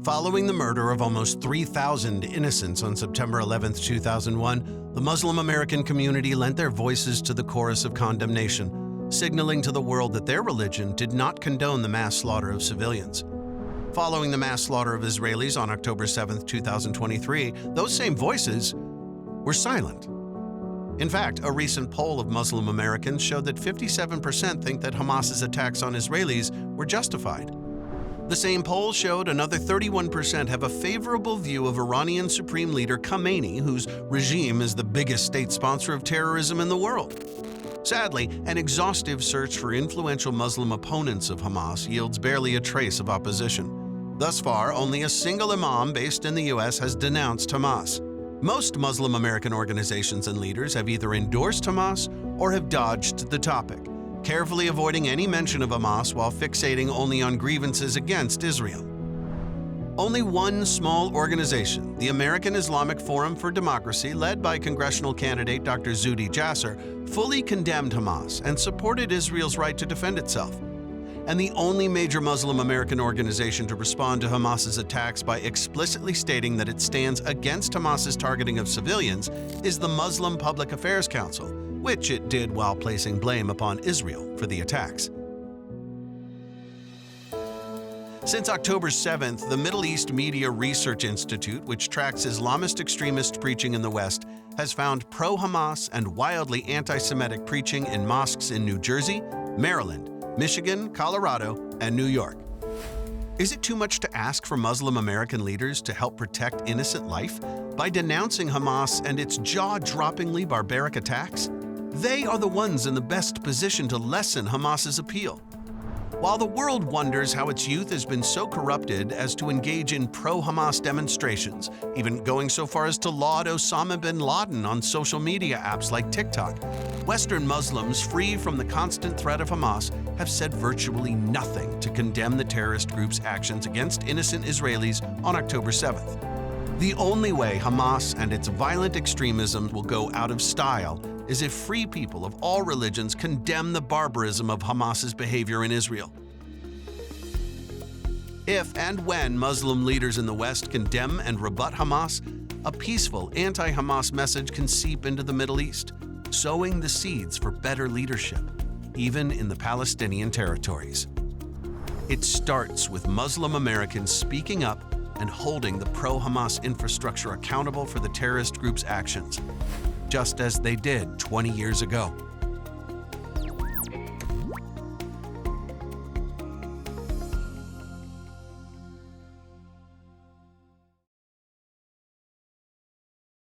Following the murder of almost 3,000 innocents on September 11, 2001, the Muslim American community lent their voices to the chorus of condemnation, signaling to the world that their religion did not condone the mass slaughter of civilians. Following the mass slaughter of Israelis on October 7, 2023, those same voices were silent. In fact, a recent poll of Muslim Americans showed that 57% think that Hamas's attacks on Israelis were justified. The same poll showed another 31% have a favorable view of Iranian Supreme Leader Khamenei, whose regime is the biggest state sponsor of terrorism in the world. Sadly, an exhaustive search for influential Muslim opponents of Hamas yields barely a trace of opposition. Thus far, only a single imam based in the U.S. has denounced Hamas. Most Muslim American organizations and leaders have either endorsed Hamas or have dodged the topic, carefully avoiding any mention of Hamas while fixating only on grievances against Israel. Only one small organization, the American Islamic Forum for Democracy, led by congressional candidate Dr. Zuhdi Jasser, fully condemned Hamas and supported Israel's right to defend itself. And the only major Muslim American organization to respond to Hamas's attacks by explicitly stating that it stands against Hamas's targeting of civilians is the Muslim Public Affairs Council, which it did while placing blame upon Israel for the attacks. Since October 7th, the Middle East Media Research Institute, which tracks Islamist extremist preaching in the West, has found pro-Hamas and wildly anti-Semitic preaching in mosques in New Jersey, Maryland, Michigan, Colorado, and New York. Is it too much to ask for Muslim American leaders to help protect innocent life by denouncing Hamas and its jaw-droppingly barbaric attacks? They are the ones in the best position to lessen Hamas's appeal. While the world wonders how its youth has been so corrupted as to engage in pro-Hamas demonstrations, even going so far as to laud Osama bin Laden on social media apps like TikTok, Western Muslims free from the constant threat of Hamas have said virtually nothing to condemn the terrorist group's actions against innocent Israelis on October 7th. The only way Hamas and its violent extremism will go out of style is if free people of all religions condemn the barbarism of Hamas's behavior in Israel. If and when Muslim leaders in the West condemn and rebut Hamas, a peaceful anti-Hamas message can seep into the Middle East, sowing the seeds for better leadership, even in the Palestinian territories. It starts with Muslim Americans speaking up and holding the pro-Hamas infrastructure accountable for the terrorist group's actions, just as they did 20 years ago.